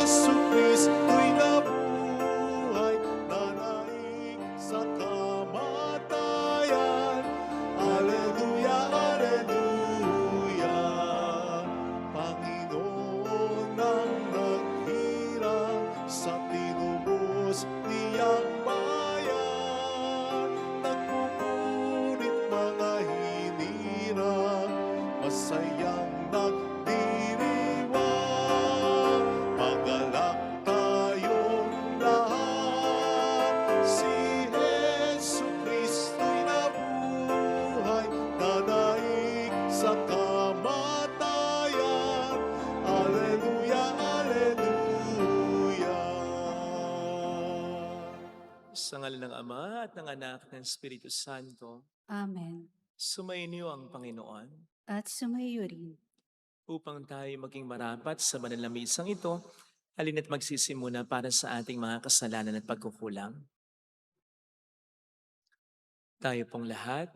Jesu Kristo'y nabuhay, nanaig sa kamatayan. Alleluia, alleluia. Panginoon ang naghirang sa tinubos niyang bayan. Nagpupunit mga hinirang, masayang nagdiriwang. Magalak tayong lahat, si Jesu Kristo'y nabuhay, nanaig sa kamatayan. Alleluia, alleluia. Sa ngalan ng Ama at ng Anak at ng Espiritu Santo, Amen. sumainyo ang Panginoon At sumayo rin. upang tayo maging marapat sa banal na misang ito. Halina't magsisimuna para sa ating mga kasalanan at pagkukulang. Tayo pong lahat,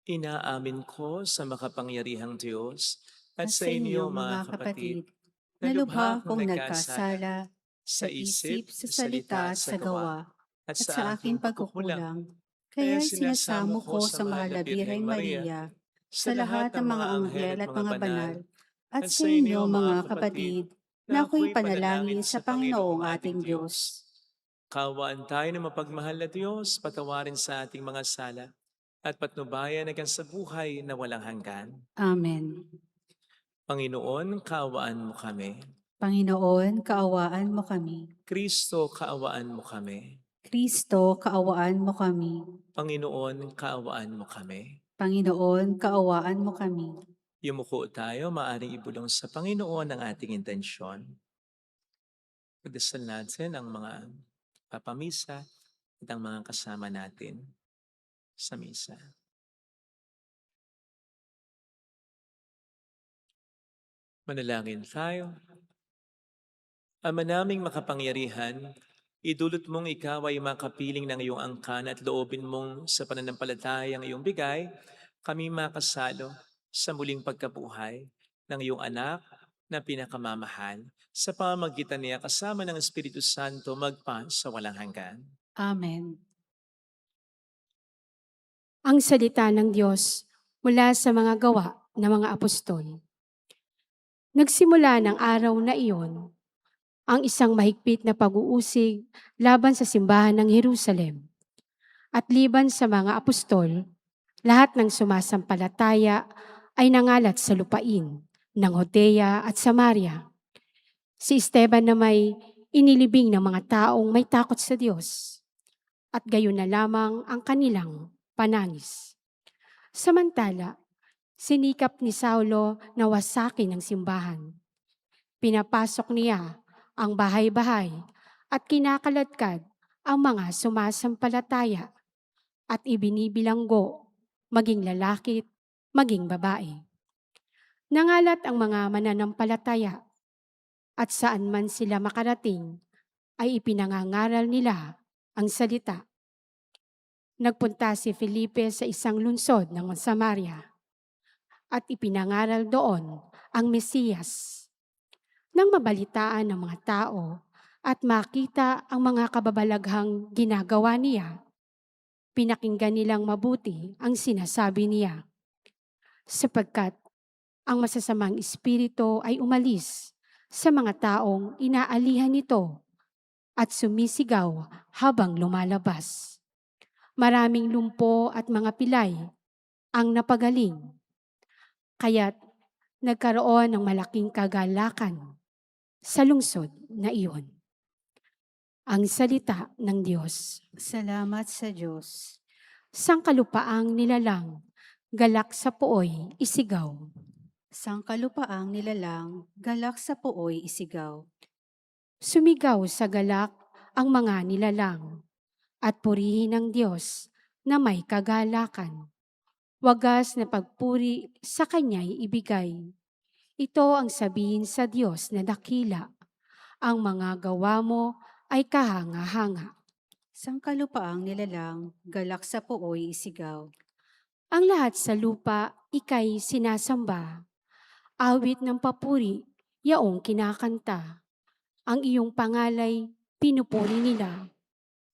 inaamin ko sa makapangyarihang Diyos at sa inyo mga kapatid, na lubha akong nagkasala sa isip, sa salita, sa gawa, at sa aking pagkukulang. Kaya sinasamo ko sa mahal na Birheng Maria, sa lahat ng mga anghel at mga banal, at sa inyo mga kapatid, na ako'y panalangin sa Panginoong ating Diyos. Kawaan tayo ng mapagmahal na Diyos, patawarin sa ating mga sala, at patnubayan hanggang sa buhay na walang hanggan. Amen. Panginoon, kaawaan mo kami. Panginoon, kaawaan mo kami. Kristo, kaawaan mo kami. Kristo, kaawaan mo kami. Panginoon, kaawaan mo kami. Panginoon, kaawaan mo kami. Yumuko tayo, maaring ibulong sa Panginoon ang ating intensyon. Pagdasal natin ang mga papamisa at ang mga kasama natin sa misa. Manalangin tayo. Ama naming makapangyarihan, idulot mong ikaw ay makapiling ng iyong angkan at loobin mong sa pananampalatayang iyong bigay, kami makasalo sa muling pagkabuhay ng iyong anak na pinakamamahal sa pamamagitan niya kasama ng Espiritu Santo magpa sa walang hanggan. Amen. Ang salita ng Diyos mula sa mga gawa ng mga apostol. Nagsimula ng araw na iyon ang isang mahigpit na pag-uusig laban sa simbahan ng Jerusalem. At liban sa mga apostol, lahat ng sumasampalataya ay nangalat sa lupain ng Judea at Samaria. Si Esteban na may inilibing ng mga taong may takot sa Diyos, at gayon na lamang ang kanilang panangis. Samantala, sinikap ni Saulo na wasakin ang simbahan. Pinapasok niya ang bahay-bahay at kinakaladkad ang mga sumasampalataya at ibinibilanggo maging lalaki at maging babae. Nangalat ang mga mananampalataya at saan man sila makarating ay ipinangangaral nila ang salita. Nagpunta si Felipe sa isang lungsod ng Samaria at ipinangaral doon ang Mesiyas. Nang mabalitaan ng mga tao at makita ang mga kababalaghang ginagawa niya, pinakinggan nilang mabuti ang sinasabi niya, sapagkat ang masasamang espiritu ay umalis sa mga taong inaalihan nito at sumisigaw habang lumalabas. Maraming lumpo at mga pilay ang napagaling, kaya't nagkaroon ng malaking kagalakan sa lungsod na iyon. Ang salita ng Diyos. Salamat sa Diyos. Sangkalupaang nilalang, galak sa pooy, isigaw. Sangkalupaang nilalang, galak sa pooy isigaw. Sumigaw sa galak ang mga nilalang at purihin ng Diyos na may kagalakan. Wagas na pagpuri sa Kanya'y ibigay. Ito ang sabihin sa Diyos na dakila. Ang mga gawa mo ay kahanga-hanga. Sangkalupaang nilalang, galak sa pooy isigaw. Ang lahat sa lupa ika'y sinasamba. Awit ng papuri, yaong kinakanta. Ang iyong pangalay, pinupuri nila.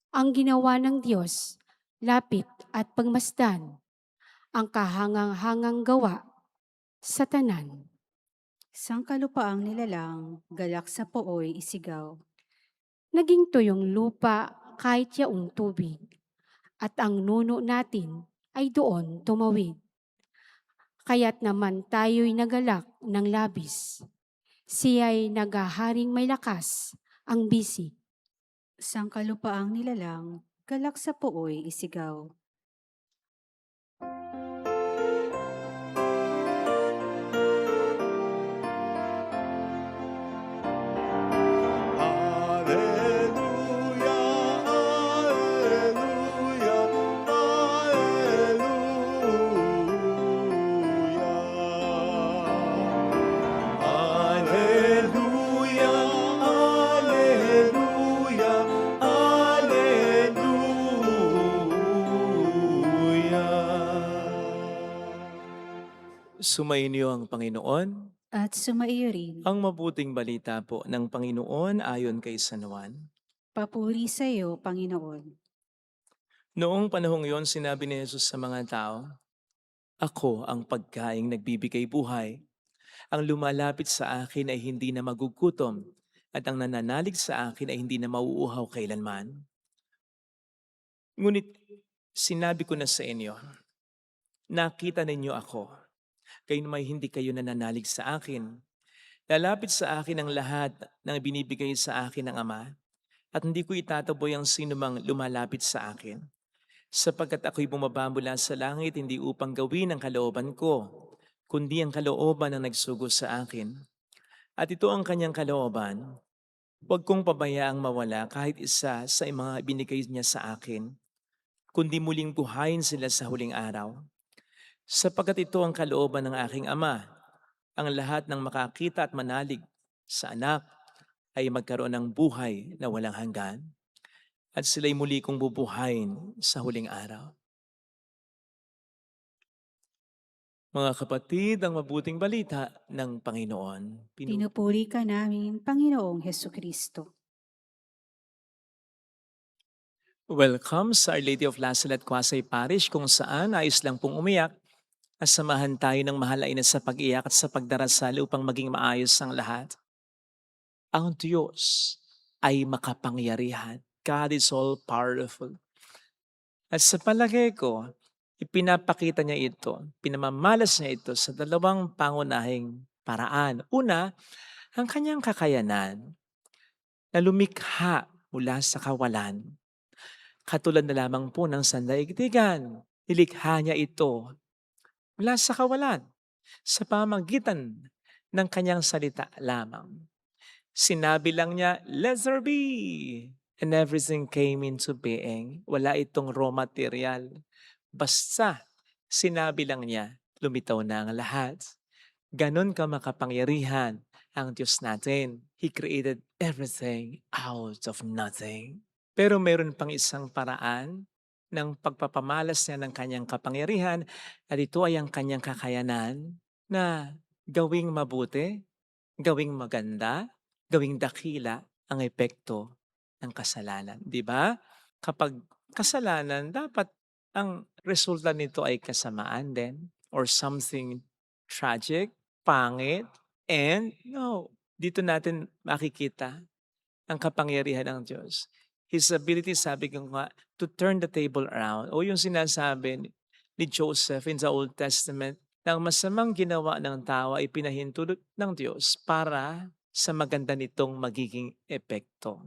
Ang ginawa ng Diyos, lapit at pagmasdan. Ang kahangang-hangang gawa sa tanan. Sangkalupaang nilalang, galak sa pooy isigaw. Naging tuyong lupa kahit yaong tubig, at ang nuno natin ay doon tumawid. Kaya't naman tayo'y nagalak ng labis. Siya'y naghaharing may lakas, ang bisig. Sangkalupaang nilalang, galak sa pooy isigaw. Alleluia, alleluia, alleluia. Alleluia, alleluia, alleluia. Sumainyo ang Panginoon. At sumaiyo rin, Ang mabuting balita po ng Panginoon ayon kay San Juan. papuri sa iyo, Panginoon. Noong panahong yon, sinabi ni Jesus sa mga tao, "Ako ang pagkaing nagbibigay buhay. Ang lumalapit sa akin ay hindi na magugutom, at ang nananalig sa akin ay hindi na mauuhaw kailanman. Ngunit sinabi ko na sa inyo, nakita ninyo ako, kayo may hindi kayo nananalig sa akin. Lalapit sa akin ang lahat ng binibigay sa akin ng Ama, at hindi ko itataboy ang sinumang lumalapit sa akin. Sapagkat ako'y bumaba mula sa langit hindi upang gawin ang kalooban ko, kundi ang kalooban ng nagsugo sa akin. At ito ang kanyang kalooban, huwag kong pabayaang mawala kahit isa sa mga binigay niya sa akin, kundi muling buhayin sila sa huling araw. Sapagkat ito ang kalooban ng aking Ama, ang lahat ng makakita at manalig sa anak ay magkaroon ng buhay na walang hanggan, at sila'y muli kong bubuhayin sa huling araw." Mga kapatid, ang mabuting balita ng Panginoon. Pinupuri ka namin, Panginoong Hesukristo. Welcome sa Our Lady of Lasalle at Quasay Parish, kung saan ayos lang pong umiyak. Samahan tayo ng mahalain sa pag-iyak at sa pagdarasal upang maging maayos ang lahat. Ang Diyos ay makapangyarihan. God is all powerful. At sa palagay ko, ipinapakita niya ito, pinamamalas niya ito sa dalawang pangunahing paraan. Una, ang kanyang kakayanan na lumikha mula sa kawalan. Katulad na lamang po ng sandaigdigan, nilikha niya ito mula sa kawalan sa pamamagitan ng kanyang salita lamang. Sinabi lang niya, "Let there be." And everything came into being. Wala itong raw material. Basta sinabi lang niya, lumitaw na ang lahat. Ganon ka makapangyarihan ang Diyos natin. He created everything out of nothing. Pero meron pang isang paraan ng pagpapamalas niya ng kanyang kapangyarihan, at ito ay ang kanyang kakayanan na gawing mabuti, gawing maganda, gawing dakila ang epekto ng kasalanan. Di ba? Kapag kasalanan, dapat ang resulta nito ay kasamaan din or something tragic, pangit, and no, dito natin makikita ang kapangyarihan ng Diyos. His ability, sabi ko nga, to turn the table around. O yung sinasabi ni Joseph in the Old Testament, na ang masamang ginawa ng tao ay pinahintulot ng Diyos para sa maganda nitong magiging epekto.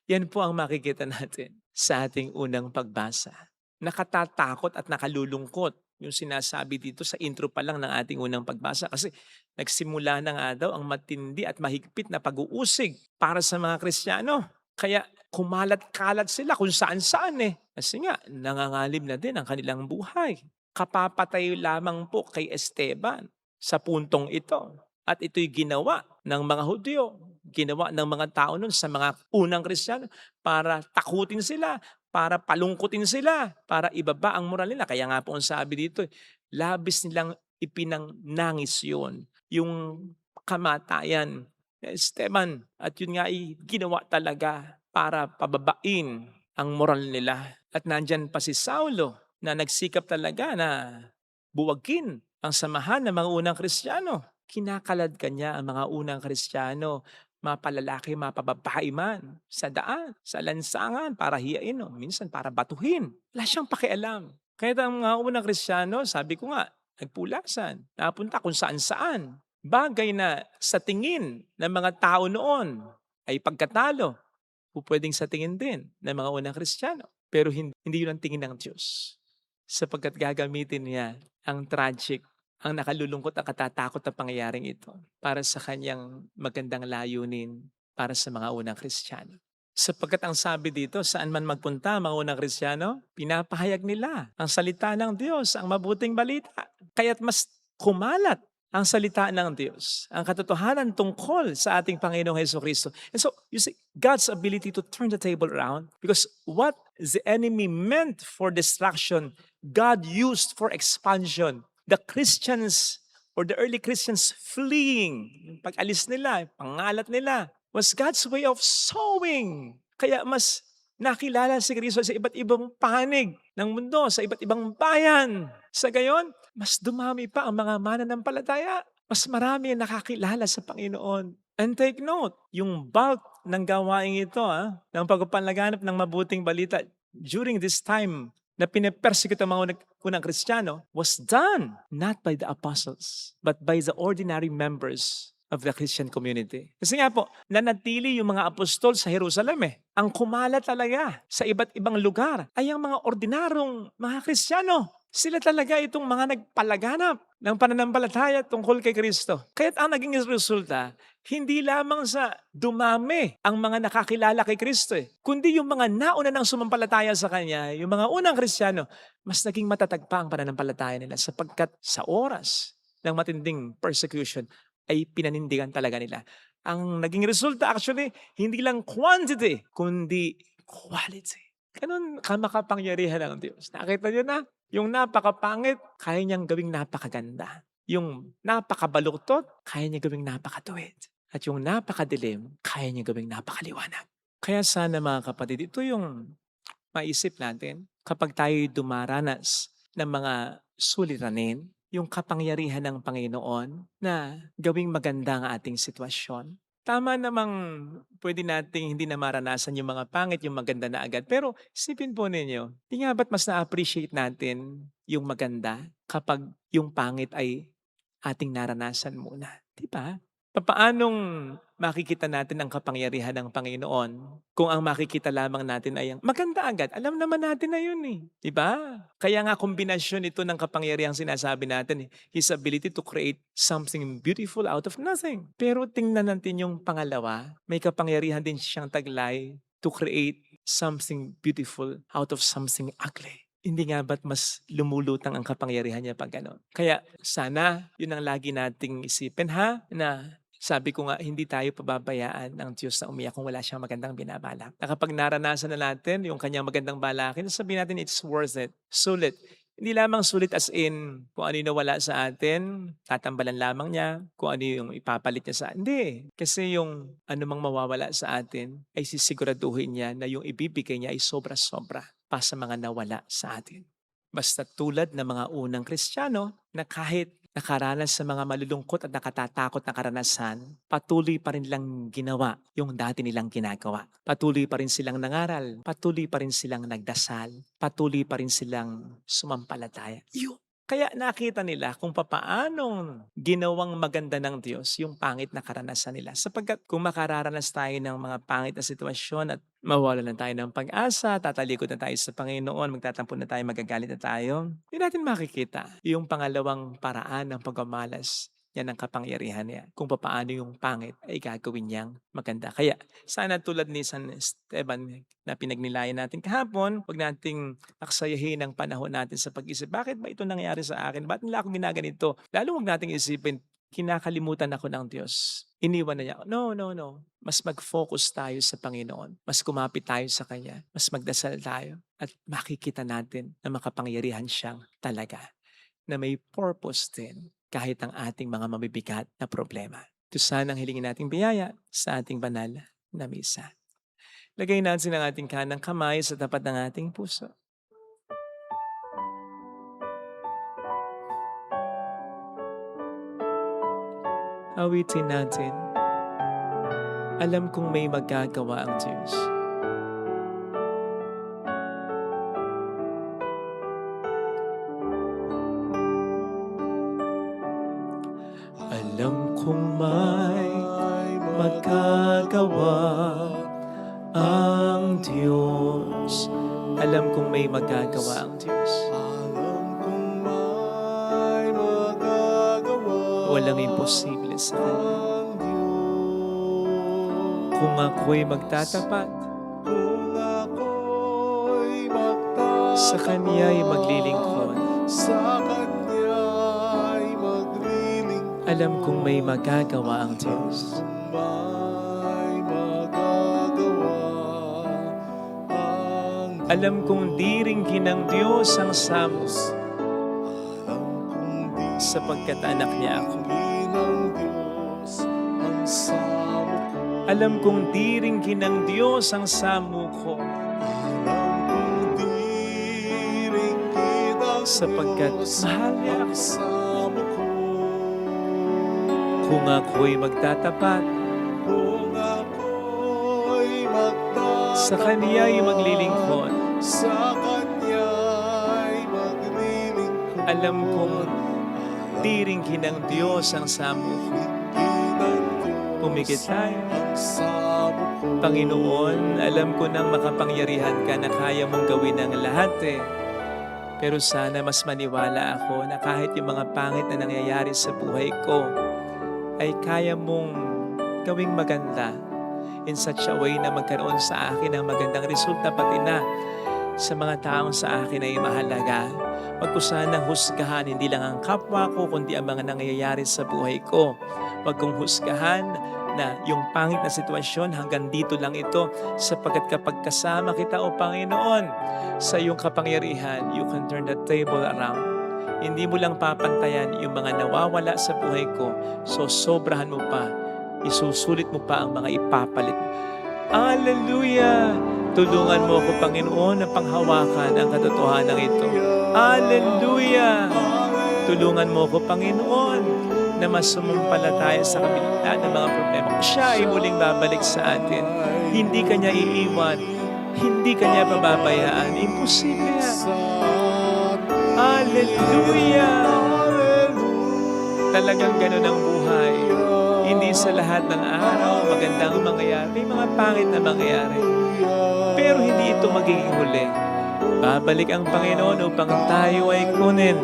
Yan po ang makikita natin sa ating unang pagbasa. Nakatatakot at nakalulungkot yung sinasabi dito sa intro pa lang ng ating unang pagbasa, kasi nagsimula na nga daw ang matindi at mahigpit na pag-uusig para sa mga Kristiyano. Kaya kumalat-kalat sila kung saan-saan eh. Kasi nga, nangangalib na din ang kanilang buhay. Kapapatay lamang po kay Esteban sa puntong ito. At ito'y ginawa ng mga Hudyo, ginawa ng mga tao nun sa mga unang Kristiyano para takutin sila, para palungkutin sila, para ibaba ang moral nila. Kaya nga po ang sabi dito, labis nilang ipinangnangis yun, yung kamatayan Esteban. At yun nga ay ginawa talaga para pababain ang moral nila. At nandyan pa si Saulo na nagsikap talaga na buwagin ang samahan ng mga unang Kristiyano. Kinakalad kanya ang mga unang Kristiyano, mapalalaki, mapababae man, sa daan, sa lansangan, para hiyain, o minsan para batuhin. Wala siyang pakialam. Kaya ang mga unang Kristiyano, sabi ko nga, nagpulasan, napunta kung saan-saan. Bagay na sa tingin ng mga tao noon ay pagkatalo, pwedeng sa tingin din ng mga unang Kristiyano. Pero hindi yun ang tingin ng Diyos. Sapagkat gagamitin niya ang tragic, ang nakalulungkot at katatakot na pangyayaring ito para sa kanyang magandang layunin para sa mga unang Kristiyano. Sapagkat ang sabi dito, saan man magpunta ang mga unang Kristiyano, pinapahayag nila ang salita ng Diyos, ang mabuting balita. Kaya't mas kumalat ang salita ng Diyos, ang katotohanan tungkol sa ating Panginoong Jesucristo. And so, you see, God's ability to turn the table around, because what the enemy meant for destruction, God used for expansion. The Christians, or the early Christians fleeing, pag-alis nila, pangalat nila, was God's way of sowing. Kaya mas nakilala si Kristo sa iba't ibang panig ng mundo, sa iba't ibang bayan. Sa gayon, mas dumami pa ang mga mananampalataya. Mas marami ang nakakilala sa Panginoon. And take note, yung bulk ng gawain ito, ng pagpapalaganap ng mabuting balita during this time na pinapersecute ang mga unang Kristiyano, was done not by the apostles, but by the ordinary members of the Christian community. Kasi nga po, nanatili yung mga apostol sa Jerusalem Ang kumala talaga sa iba't ibang lugar ay ang mga ordinarong mga Kristiyano. Sila talaga itong mga nagpalaganap ng pananampalataya tungkol kay Kristo. Kaya't ang naging resulta, hindi lamang sa dumami ang mga nakakilala kay Kristo, kundi yung mga nauna ng sumampalataya sa Kanya, yung mga unang Kristiyano, mas naging matatag pa ang pananampalataya nila sapagkat sa oras ng matinding persecution ay pinanindigan talaga nila. Ang naging resulta actually, hindi lang quantity, kundi quality. Ganun kamakapangyarihan ng Diyos. Nakita niyo na? Yung napakapangit, kaya niyang gawing napakaganda. Yung napakabaluktot, kaya niya gawing napakatuwid. At yung napakadilim, kaya niya gawing napakaliwanag. Kaya sana mga kapatid, ito yung maisip natin kapag tayo dumaranas ng mga suliranin, yung kapangyarihan ng Panginoon na gawing maganda ang ating sitwasyon. Tama namang pwede nating hindi na maranasan yung mga pangit, yung maganda na agad. Pero isipin po ninyo, di nga ba't mas na-appreciate natin yung maganda kapag yung pangit ay ating naranasan muna? Di ba? Paanong makikita natin ang kapangyarihan ng Panginoon kung ang makikita lamang natin ay ang maganda agad? Alam naman natin na yun Di ba? Kaya nga kombinasyon ito ng kapangyarihan sinasabi natin His ability to create something beautiful out of nothing. Pero tingnan natin yung pangalawa, may kapangyarihan din siyang taglay to create something beautiful out of something ugly. Hindi nga ba't mas lumulutang ang kapangyarihan niya pag gano'n? Kaya sana yun ang lagi nating isipin na sabi ko nga, hindi tayo pababayaan ng Diyos na umiyak kung wala siyang magandang binabalak. Na kapag naranasan na natin yung kanyang magandang balakin, sabihin natin it's worth it. Sulit. Hindi lamang sulit as in kung ano yung nawala sa atin, tatambalan lamang niya, kung ano yung ipapalit niya sa atin. Hindi. Kasi yung anumang mawawala sa atin ay sisiguraduhin niya na yung ibibigay niya ay sobra-sobra pa sa mga nawala sa atin. Basta tulad ng mga unang Kristiyano na kahit nakaranas sa mga malulungkot at nakatatakot na karanasan, patuloy pa rin lang ginawa yung dati nilang ginagawa. Patuloy pa rin silang nangaral, patuloy pa rin silang nagdasal, patuloy pa rin silang sumampalataya. Kaya nakita nila kung papaanong ginawang maganda ng Diyos yung pangit na karanasan nila. Sapagkat kung makararanas tayo ng mga pangit na sitwasyon at mawalan na tayo ng pag-asa, tatalikod na tayo sa Panginoon, magtatampo na tayo, magagalit na tayo, hindi natin makikita yung pangalawang paraan ng pagmamalas yan ang kapangyarihan niya. Kung paano yung pangit ay gagawin niyang maganda. Kaya sana tulad ni San Esteban na pinagnilayan natin kahapon, huwag nating aksayahin ang panahon natin sa pag-isip. Bakit ba ito nangyari sa akin? Bakit nila ako ginaganito? Lalo huwag nating isipin, kinakalimutan ako ng Diyos. Iniwan na niya. No. Mas mag-focus tayo sa Panginoon. Mas kumapit tayo sa Kanya. Mas magdasal tayo. At makikita natin na makapangyarihan siyang talaga. Na may purpose din kahit ang ating mga mabibigat na problema. Ito sana ang hilingin nating biyaya sa ating banal na misa. Lagay natin ang ating kanang kamay sa tapat ng ating puso. Awitin natin. Alam kong may magagawa ang Diyos. Alam kong may magagawa ang Diyos. Alam kong may magagawa ang Diyos. Alam kong may magagawa Walang imposible sa Kanya. ang Diyos. Kung ako'y magtatapat, Kung ako'y magtatapat sa Kanya'y maglilingkod. sa Kanya'y maglilingkod. Alam kong may magagawa ang Diyos. May magagawa ang Alam kong di ringkin ng Diyos ang samos, Alam kong di sapagkat anak niya ako. ng Diyos ang samo ko. Alam kong di ringkin ng Diyos ang samo ko, Alam kong di ringgit ang sapagkat Diyos mahal niya ang ako. samo ko. Kung ako'y magtatapat, Kung ako'y magtatapat sa Kaniya'y maglilingkod. sa Kanya'y maglilingkod. Alam kong di ringkin ng Diyos ang samo ko. Pumikit tayo. Panginoon, alam ko nang makapangyarihan ka na kaya mong gawin ang lahat Pero sana mas maniwala ako na kahit yung mga pangit na nangyayari sa buhay ko, ay kaya mong gawing maganda in such a way na magkaroon sa akin ng magandang resulta pati na sa mga taong sa akin ay mahalaga. Huwag ko sanang husgahan hindi lang ang kapwa ko kundi ang mga nangyayari sa buhay ko. Huwag kong husgahan na yung pangit na sitwasyon hanggang dito lang ito sapagkat kapag kasama kita o Panginoon sa iyong kapangyarihan, you can turn the table around. Hindi mo lang papantayan yung mga nawawala sa buhay ko, so sobrahan mo pa, isusulit mo pa ang mga ipapalit. Hallelujah! Tulungan mo ako, Panginoon, na panghawakan ang katotohanan ito. Hallelujah! Tulungan mo ako, Panginoon, na masumampalataya sa kabila ng mga problema. Siya ay muling babalik sa atin. Hindi Kanya iiwan. Hindi Kanya pababayaan. Imposible yan. Hallelujah! Talagang ganun ang buhay. Hindi sa lahat ng araw magandang mangyayari. May mga pangit na mangyayari. Pero hindi ito magiging huli. Babalik ang Panginoon upang tayo ay kunin.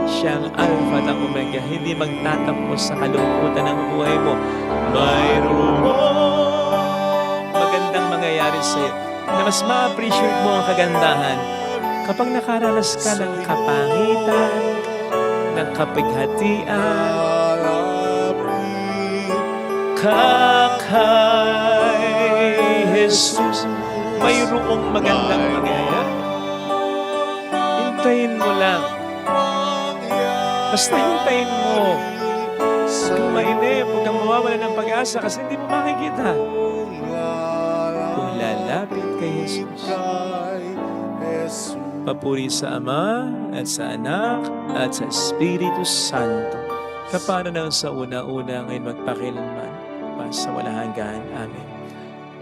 Siya ang Alpha at ang Omega, hindi magtatapos sa kalungkutan ng buhay mo. Mayroong magandang mangyayari sa iyo na mas ma-appreciate mo ang kagandahan kapag nakaranas ka ng kapangitan, ng kapighatian, kay Jesus, mayroong magandang mangyayari. Hintayin mo lang. Basta hintayin mo. Huwag kang mainip, huwag kang mawawala ng pag-asa kasi hindi mo makikita. Kung lalapit kay Jesus. Papuri sa Ama at sa Anak at sa Espiritu Santo. Kapano nang sa una-una ngayon magpakilanman, pa sa walang hanggan. Amen.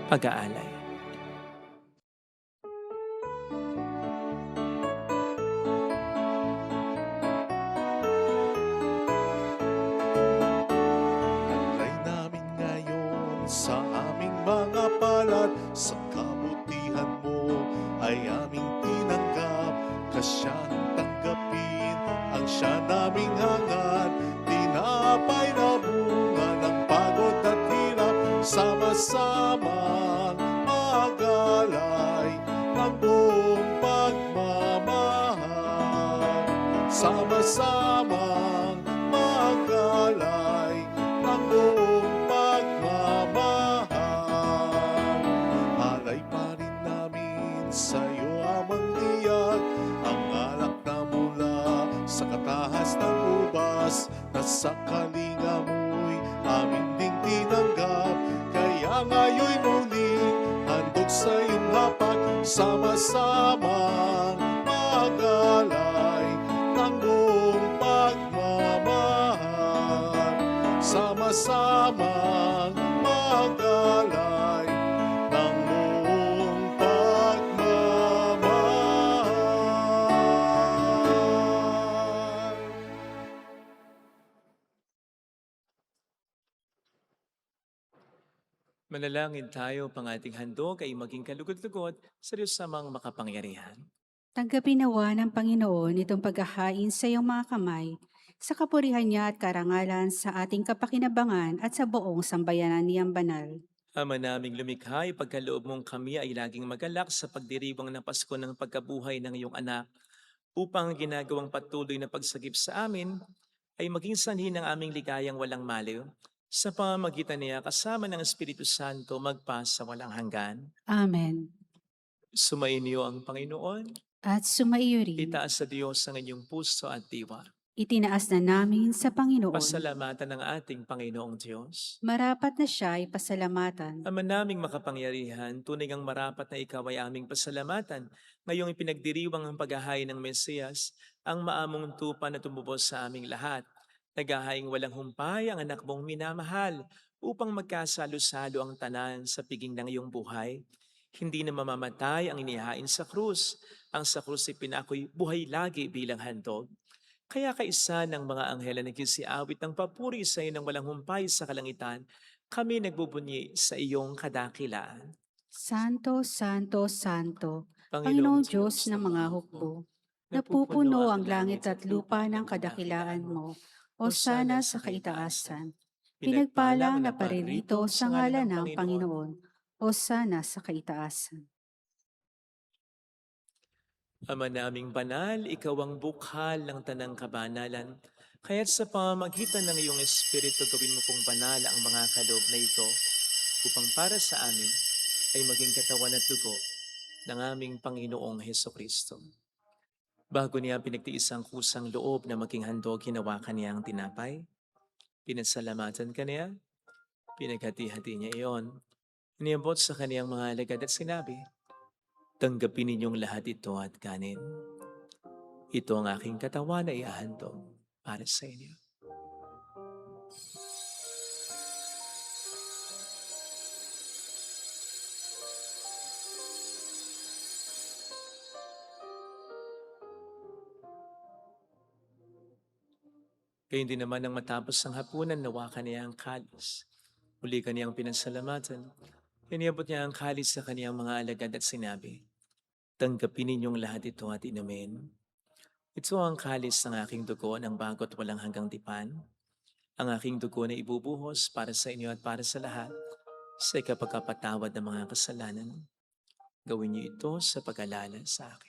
Pag-aalay. Alay namin ngayon sa aming mga palad, sa kabutihan mo ay aming tinanggap. Kasyang tanggapin ang siya naming hangad, tinapay na bunga ng pagod at hirap. Sama-samang magalay ang buong pagmamahal. Sama-samang magalay ang buong pagmamahal. Alay pa rin namin sa'yo amang diyak, ang alak na mula sa katahas ng ubas na sa kalinga mo ngayon muling handog sa iyong hapat, sama-samang magalay ng buong pagmamahal. Sama-samang magalay ng buong pagmamahal. Manalangin tayo pang ating handog ay maging kalugod-lugod sa Diyos samang makapangyarihan. Tanggapin nawa ng Panginoon itong paghahain sa iyong mga kamay, sa kapurihan niya at karangalan sa ating kapakinabangan at sa buong sambayanan niyang banal. Ama naming lumikha, ipagkaloob mong kami ay laging magalak sa pagdiriwang ng Pasko ng pagkabuhay ng iyong anak, upang ang ginagawang patuloy na pagsagip sa amin ay maging sanhi ng aming ligayang walang maliw, sa pamamagitan niya kasama ng Espiritu Santo magpa sa walang hanggan. Amen. Sumainyo ang Panginoon, At sumaiyo rin, itaas sa Diyos ang inyong puso at diwa. itinaas na namin sa Panginoon. Pasalamatan ng ating Panginoong Diyos. Marapat na siya ay pasalamatan. Ama naming makapangyarihan, tunay ngang marapat na ikaw ay aming pasalamatan. Ngayong ipinagdiriwang ang paghahain ng Mesiyas, ang maamong tupa na tumubos sa aming lahat. Naghahaing walang humpay ang anak mong minamahal, upang magkasalo-salo ang tanan sa piging ng iyong buhay. Hindi na mamamatay ang inihain sa krus. Ang sa krus ay pinakoy buhay lagi bilang handog. Kaya kaisa ng mga anghel na nagsisiawit ng papuri sa iyo ng walang humpay sa kalangitan, kami nagbubunyi sa iyong kadakilaan. Santo, Santo, Santo, Panginoong Diyos ng mga hukbo, napupuno ang langit at lupa ng kadakilaan mo, o sana sa kaitaasan. Pinagpalang na paririto sa ngalan ng Panginoon, o sana sa kaitaasan. Ama naming banal, ikaw ang bukhal ng tanang kabanalan. Kaya't sa pamamagitan ng iyong Espiritu, gawin mo pong banal ang mga kaloob na ito, upang para sa amin ay maging katawan at dugo ng aming Panginoong Hesukristo. Bago niya pinagtiis ang kusang loob na maging handog, hinawakan niya ang tinapay. Pinasalamatan ka niya, pinaghati-hati niya iyon. Iniabot sa kaniyang mga alagad at sinabi, tanggapin ninyong lahat ito at kanin. Ito ang aking katawan na iahandog para sa inyo. Kaya hindi naman nang matapos ang hapunan, nawakan niya ang kalis. Muli kaniyang pinasalamatan. Iniabot niya ang kalis sa kaniyang mga alagad at sinabi, tanggapin ninyong lahat ito at inumin. Ito ang kalis ng aking dugo ng bago't walang hanggang tipan. Ang aking dugo na ibubuhos para sa inyo at para sa lahat sa ikapagkapatawad ng mga kasalanan. Gawin niyo ito sa pag-alala sa akin.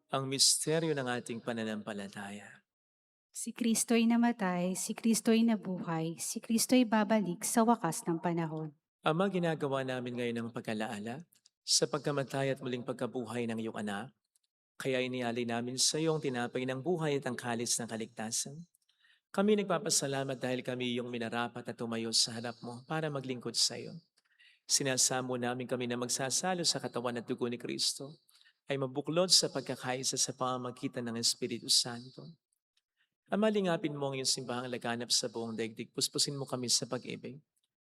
Ang misteryo ng ating pananampalataya. Si Kristo'y namatay, si Kristo'y nabuhay, si Kristo'y babalik sa wakas ng panahon. Ama, ginagawa namin ngayon ang pag-alaala sa pagkamatay at muling pagkabuhay ng iyong anak. Kaya inialay namin sa iyong tinapay ng buhay at ang kalis ng kaligtasan. Kami nagpapasalamat dahil kami iyong minarapat at tumayo sa harap mo para maglingkod sa iyo. Sinasamo namin kami na magsasalo sa katawan at dugo ni Kristo ay mabuklod sa pagkakaisa sa pamamagitan ng Espiritu Santo. Ama, lingapin mo ang iyong simbahang laganap sa buong daigdig. Puspusin mo kami sa pag-ibig.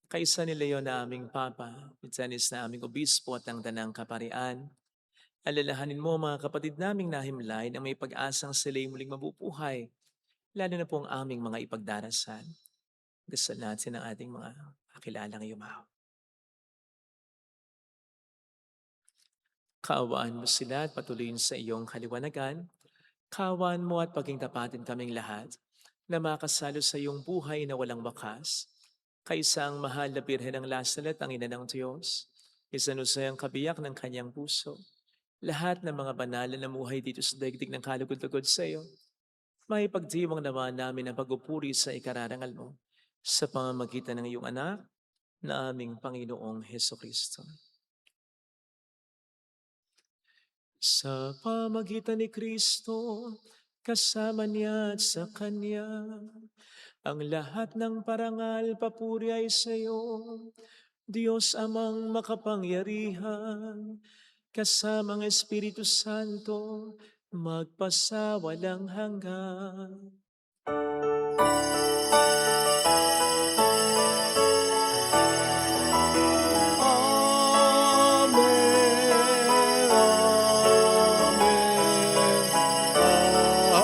Kaisa ni Leo na aming Papa, Mitsanis na aming Obispo at ang Danang Kaparian. Alalahanin mo mga kapatid naming nahimlay na may pag-asang sila'y muling mabubuhay, lalo na po ang aming mga ipagdarasal. Dasal natin ang ating mga kakilalang yumaw. Kaawaan mo sila at patuloyin sa iyong kaliwanagan. Kaawaan mo at paging tapatin kaming lahat na makasalo sa iyong buhay na walang wakas. Kaisa ang mahal na Birhen ng Lasalet, ang ina ng Diyos, isanusay ang kabiyak ng kanyang puso. Lahat ng mga banal na namuhay dito sa daigdig ng kalugod-lugod sa iyo, may pagdiwang naman namin ang pagupuri sa ikararangal mo sa pamamagitan ng iyong anak na aming Panginoong Hesukristo. Sa pamagitan ni Kristo, kasama niya at sa Kanya, ang lahat ng parangal papuri ay sa iyo, Diyos Amang makapangyarihan, kasama ang Espiritu Santo, magpasawalang hanggan. Amen. Amen.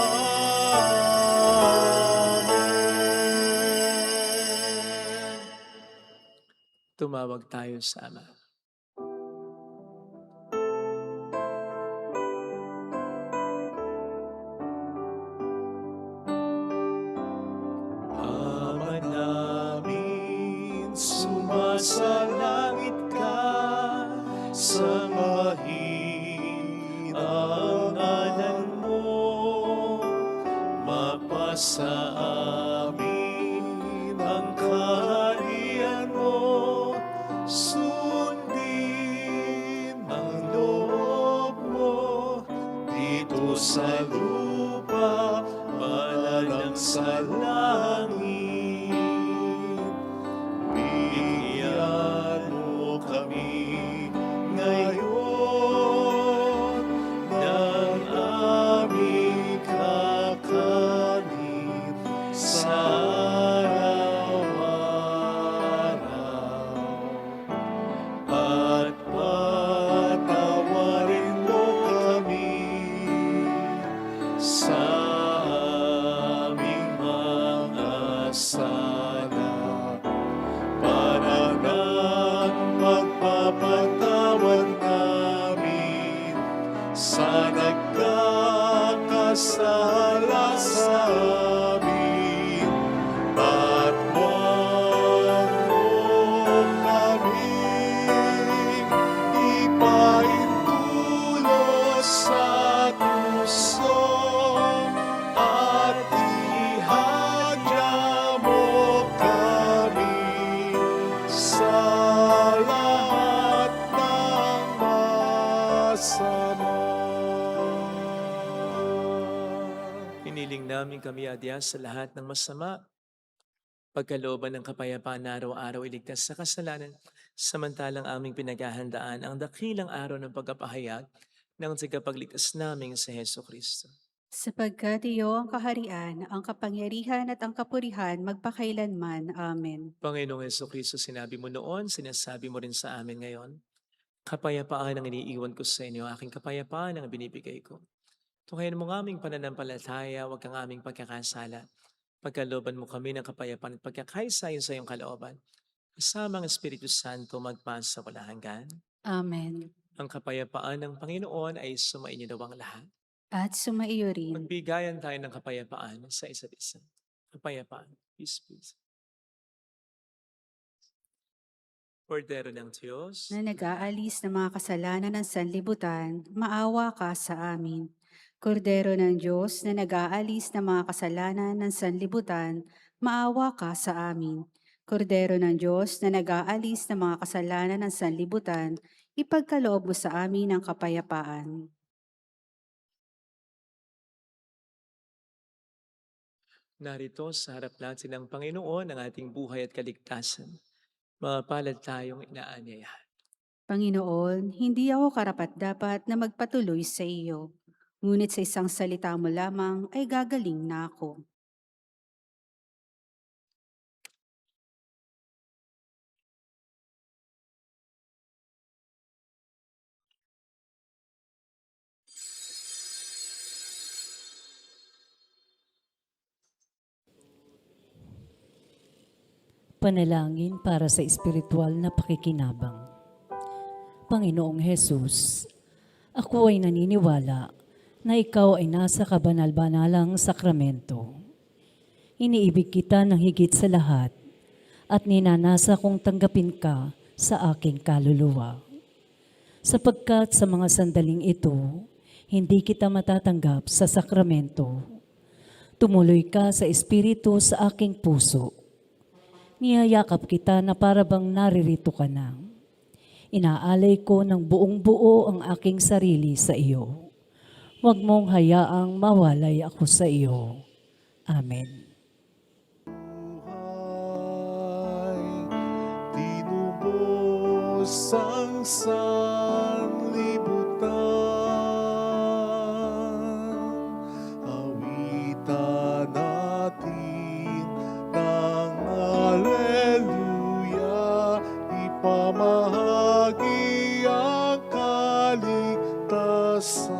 Tumawag tayo sa Ama. Ama namin, sumasalangit ka, sambahin ang ngalan mo, mapasa amin ang kaharian mo, sundin ang loob mo, dito sa lupa, malang sa langit. Bigyan mo kami ngayon ng aming kakanin sa araw-araw. At patawarin mo kami sa aming mga sala, para ng pagpapatawad namin sa nagkakasala sa amin. At huwag mo kaming ipaintulot sa puso, at ihadya mo kami sa lahat ng masama. Hiniling namin kami adya sa lahat ng masama, pagkalooban ng kapayapaan na araw-araw iligtas sa kasalanan, samantalang aming pinaghahandaan ang dakilang araw ng pagkapahayag ng tagapagligtas naming si Hesukristo. Sapagkat iyo ang kaharian, ang kapangyarihan at ang kapurihan magpakailanman. Amen. Panginoong Hesukristo, sinabi mo noon, sinasabi mo rin sa amin ngayon, kapayapaan ang iniiwan ko sa inyo, aking kapayapaan ang binibigay ko. Tuhayan mo ng aming pananampalataya, huwag kang aming pagkakasala. Pagkalooban mo kami ng kapayapaan at pagkakaisayon sa iyong kalooban. Kasama ang Espiritu Santo magpasa walang hanggan. Amen. Ang kapayapaan ng Panginoon ay sumainyo daw ang lahat. At sumaiyo rin. Magbigayan tayo ng kapayapaan sa isa't isa. Kapayapaan. Peace, peace. Kordero ng Diyos, Na nag-aalis ng mga kasalanan ng sanlibutan, maawa ka sa amin. Kordero ng Diyos na nag-aalis ng mga kasalanan ng sanlibutan, maawa ka sa amin. Kordero ng Diyos na nag-aalis ng mga kasalanan ng sanlibutan, ipagkaloob mo sa amin ang kapayapaan. narito sa harap natin ng Panginoon ang ating buhay at kaligtasan. Mapalad tayong inaanyayahan. Panginoon, hindi ako karapat-dapat na magpatuloy sa iyo. Ngunit sa isang salita mo lamang ay gagaling na ako. Panalangin para sa espiritual na pakikinabang. Panginoong Hesus, ako ay naniniwala na ikaw ay nasa kabanal-banalang sakramento. Iniibig kita ng higit sa lahat at ninanasa kong tanggapin ka sa aking kaluluwa. Sapagkat sa mga sandaling ito, hindi kita matatanggap sa sakramento. Tumuloy ka sa espiritu sa aking puso. Niyayakap kita na para bang naririto ka na. Inaalay ko ng buong buo ang aking sarili sa iyo. Huwag mong hayaang mawalay ako sa iyo. Amen. buhay, tinubos ang sanlibutan. Awitan natin ng Alleluia, ipamahagi ang kaligtasan.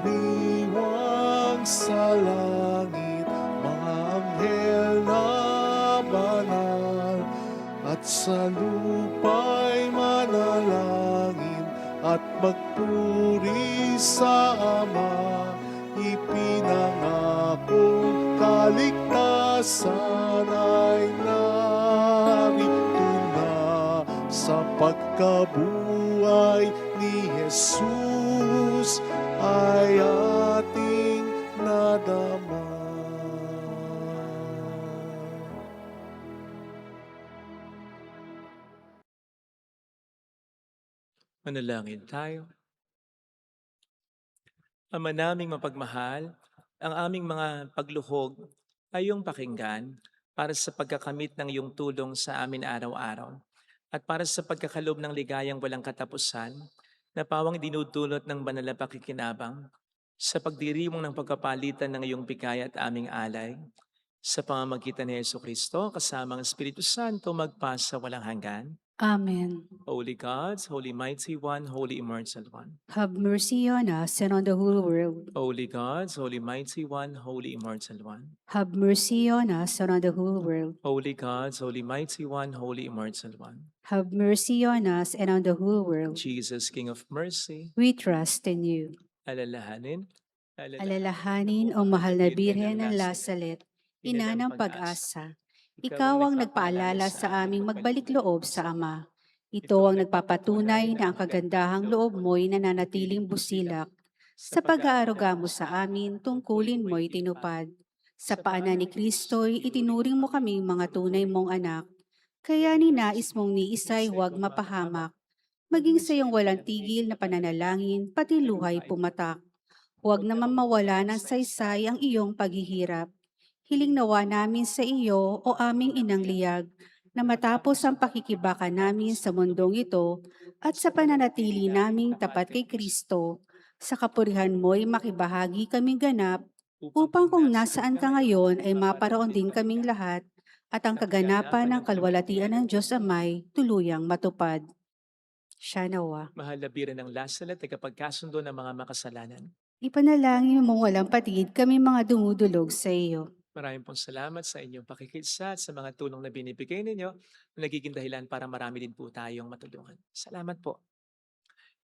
Nagdiriwang sa langit, mga anghel na banal, at sa lupa'y manalangin at magpuri sa Ama. Ipinangakong kaligtasan ay narito na sa pagkabuhay ni Jesus ay ating nadama. Manalangin tayo. Ama naming mapagmahal, ang aming mga pagluhog ay iyong pakinggan para sa pagkakamit ng iyong tulong sa amin araw-araw at para sa pagkakalob ng ligayang walang katapusan na pawang dinudulot ng banal na pakikinabang sa pagdiriwang ng pagkapalitan ng iyong bigay at aming alay sa pamamagitan ni Jesucristo kasama ang Espiritu Santo magpasa walang hanggan. Amen. Holy God, Holy Mighty One, Holy Immortal One. Have mercy on us and on the whole world. Holy God, Holy Mighty One, Holy Immortal One. Have mercy on us and on the whole world. Holy God, Holy Mighty One, Holy Immortal One. Have mercy on us and on the whole world. Jesus, King of Mercy, We trust in you. alalahanin, Alalahanin, O mahal na Birhen ng Lasalet, ina ng pag-asa. Ikaw ang nagpaalala sa aming magbalik loob sa Ama. Ito ang nagpapatunay na ang kagandahang loob mo'y nananatiling busilak. Sa pag-aaruga mo sa amin, tungkulin mo'y tinupad. Sa paanan ni Kristo'y itinuring mo kaming mga tunay mong anak. Kaya ninais mong ni Isay huwag mapahamak. Maging sa iyong walang tigil na pananalangin, pati luhay pumatak. Huwag naman mawala ng saysay ang iyong paghihirap. Hiling nawa namin sa iyo, o aming inang liyag, na matapos ang pakikibaka namin sa mundong ito at sa pananatili naming tapat kay Kristo, sa kapurihan mo'y makibahagi kaming ganap, upang kung nasaan ka ngayon ay maparoon din kaming lahat, at ang kaganapan ng kalwalatian ng Diyos Amay tuluyang matupad. Siya nawa. mahal na Birhen ng Lasalet, tagapagkasundo ng mga makasalanan. Ipanalangin mong walang patid kami mga dumudulog sa iyo. Maraming pong salamat sa inyong pakikisa at sa mga tulong na binibigay ninyo na nagiging dahilan para marami din po tayong matulungan. Salamat po.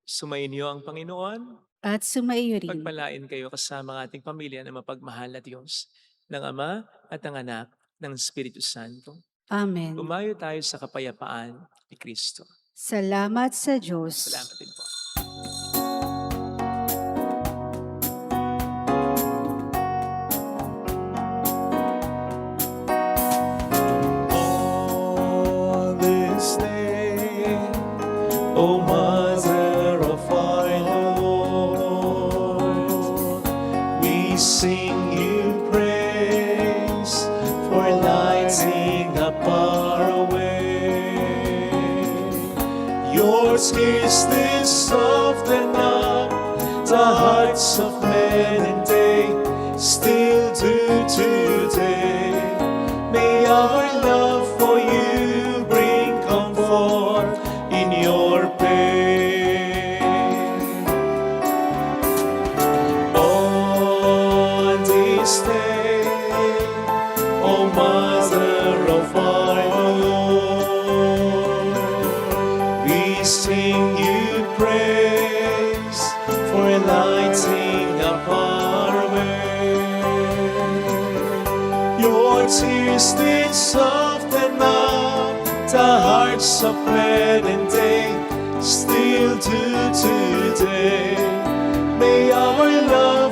Sumainyo ang Panginoon. At sumaiyo rin. Pagpalain kayo kasama ang ating pamilya na mapagmahal na Diyos, ng Ama at ng Anak, ng Espiritu Santo. Amen. Umayo tayo sa kapayapaan ni Kristo. Salamat sa Diyos. Salamat din po. On this day, O Mother of our Lord, we sing you praise for lighting up our way. Your tears did soften up the hearts of men and they still do today. May our love for you bring comfort in your pain. On this day, O Mother of our Lord, we sing you praise for lighting up our way. Your tears did soften up the hearts of men and they still do today. May our love